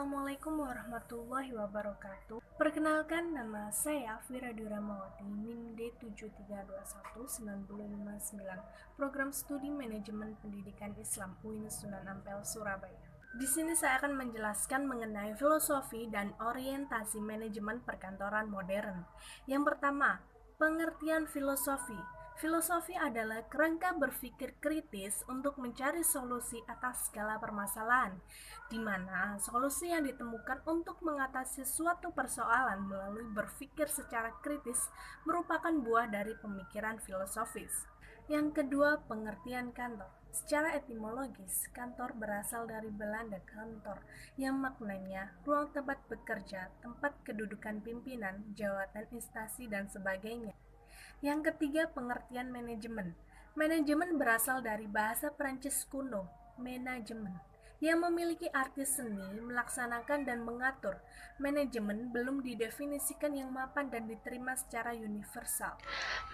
Assalamualaikum warahmatullahi wabarakatuh. Perkenalkan, nama saya Fira Duramawati, NIM D73219559, Program Studi Manajemen Pendidikan Islam UIN Sunan Ampel, Surabaya. Di sini saya akan menjelaskan mengenai filosofi dan orientasi manajemen perkantoran modern. Yang pertama, pengertian filosofi. Filosofi adalah kerangka berpikir kritis untuk mencari solusi atas segala permasalahan, di mana solusi yang ditemukan untuk mengatasi suatu persoalan melalui berpikir secara kritis merupakan buah dari pemikiran filosofis. Yang kedua, pengertian kantor. Secara etimologis, kantor berasal dari Belanda kantor, yang maknanya ruang tempat bekerja, tempat kedudukan pimpinan, jawatan, instansi, dan sebagainya. Yang ketiga, pengertian manajemen. Manajemen berasal dari bahasa Prancis kuno, manajemen, yang memiliki arti seni, melaksanakan, dan mengatur. Manajemen belum didefinisikan yang mapan dan diterima secara universal.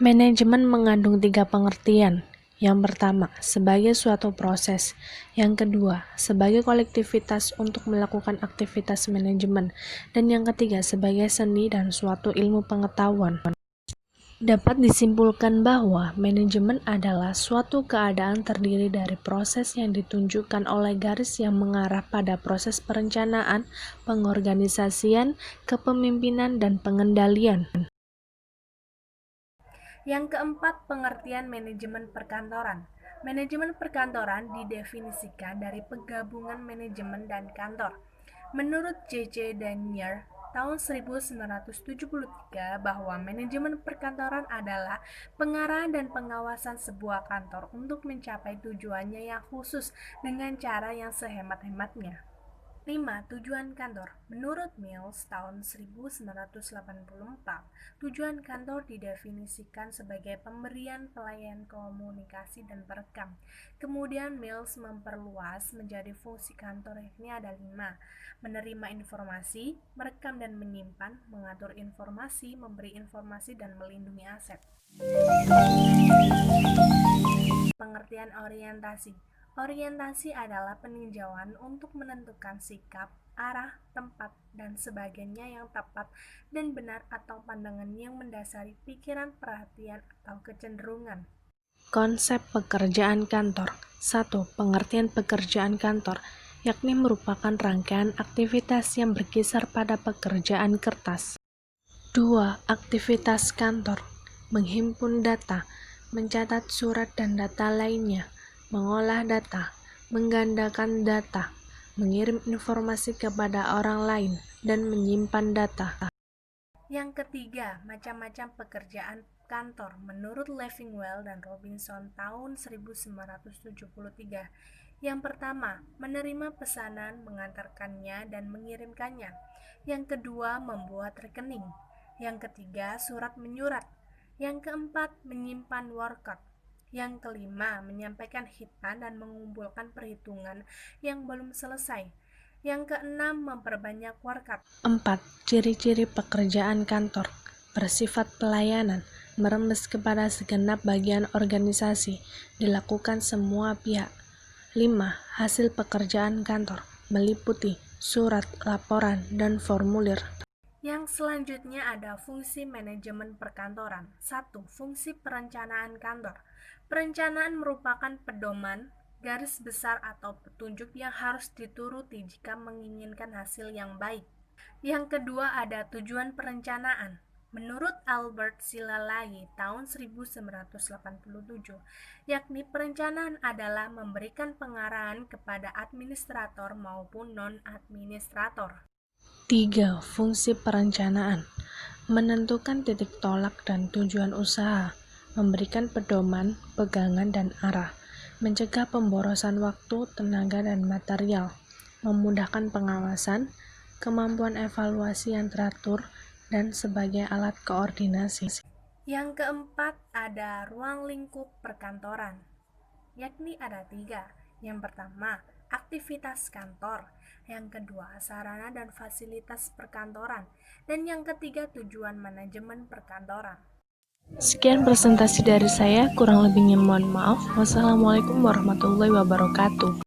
Manajemen mengandung 3 pengertian. Yang pertama, sebagai suatu proses. Yang kedua, sebagai kolektivitas untuk melakukan aktivitas manajemen. Dan yang ketiga, sebagai seni dan suatu ilmu pengetahuan. Dapat disimpulkan bahwa manajemen adalah suatu keadaan terdiri dari proses yang ditunjukkan oleh garis yang mengarah pada proses perencanaan, pengorganisasian, kepemimpinan, dan pengendalian. Yang keempat, pengertian manajemen perkantoran. Manajemen perkantoran didefinisikan dari penggabungan manajemen dan kantor. Menurut J.J. Danier, tahun 1973, bahwa manajemen perkantoran adalah pengarahan dan pengawasan sebuah kantor untuk mencapai tujuannya yang khusus dengan cara yang sehemat-hematnya. 5. Tujuan kantor. Menurut Mills tahun 1984, tujuan kantor didefinisikan sebagai pemberian pelayanan komunikasi dan perekam. Kemudian Mills memperluas menjadi fungsi kantor, yakni ada 5. Menerima informasi, merekam dan menyimpan, mengatur informasi, memberi informasi, dan melindungi aset. Pengertian orientasi. Orientasi adalah peninjauan untuk menentukan sikap, arah, tempat, dan sebagainya yang tepat dan benar atau pandangan yang mendasari pikiran, perhatian, atau kecenderungan. Konsep pekerjaan kantor. 1. Pengertian pekerjaan kantor, yakni merupakan rangkaian aktivitas yang berkisar pada pekerjaan kertas. 2. Aktivitas kantor. Menghimpun data, mencatat surat dan data lainnya, mengolah data, menggandakan data, mengirim informasi kepada orang lain, dan menyimpan data. Yang ketiga, macam-macam pekerjaan kantor menurut Leffingwell dan Robinson tahun 1973. Yang pertama, menerima pesanan, mengantarkannya, dan mengirimkannya. Yang kedua, membuat rekening. Yang ketiga, surat menyurat. Yang keempat, menyimpan workout. Yang kelima, menyampaikan hitan dan mengumpulkan perhitungan yang belum selesai. Yang keenam, memperbanyak workout. 4. Ciri-ciri pekerjaan kantor. Bersifat pelayanan, merembes kepada segenap bagian organisasi, dilakukan semua pihak. 5. Hasil pekerjaan kantor, meliputi surat, laporan, dan formulir. Yang selanjutnya ada fungsi manajemen perkantoran. 1. Fungsi perencanaan kantor. Perencanaan merupakan pedoman, garis besar atau petunjuk yang harus dituruti jika menginginkan hasil yang baik. Yang kedua ada tujuan perencanaan. Menurut Albert Silalai tahun 1987, yakni perencanaan adalah memberikan pengarahan kepada administrator maupun non-administrator. 3. Fungsi perencanaan. Menentukan titik tolak dan tujuan usaha, memberikan pedoman, pegangan, dan arah, mencegah pemborosan waktu, tenaga, dan material, memudahkan pengawasan, kemampuan evaluasi yang teratur, dan sebagai alat koordinasi. Yang keempat ada ruang lingkup perkantoran, yakni ada 3. Yang pertama, aktivitas kantor. Yang kedua, sarana dan fasilitas perkantoran. Dan yang ketiga, tujuan manajemen perkantoran. Sekian presentasi dari saya, kurang lebihnya mohon maaf. Wassalamualaikum warahmatullahi wabarakatuh.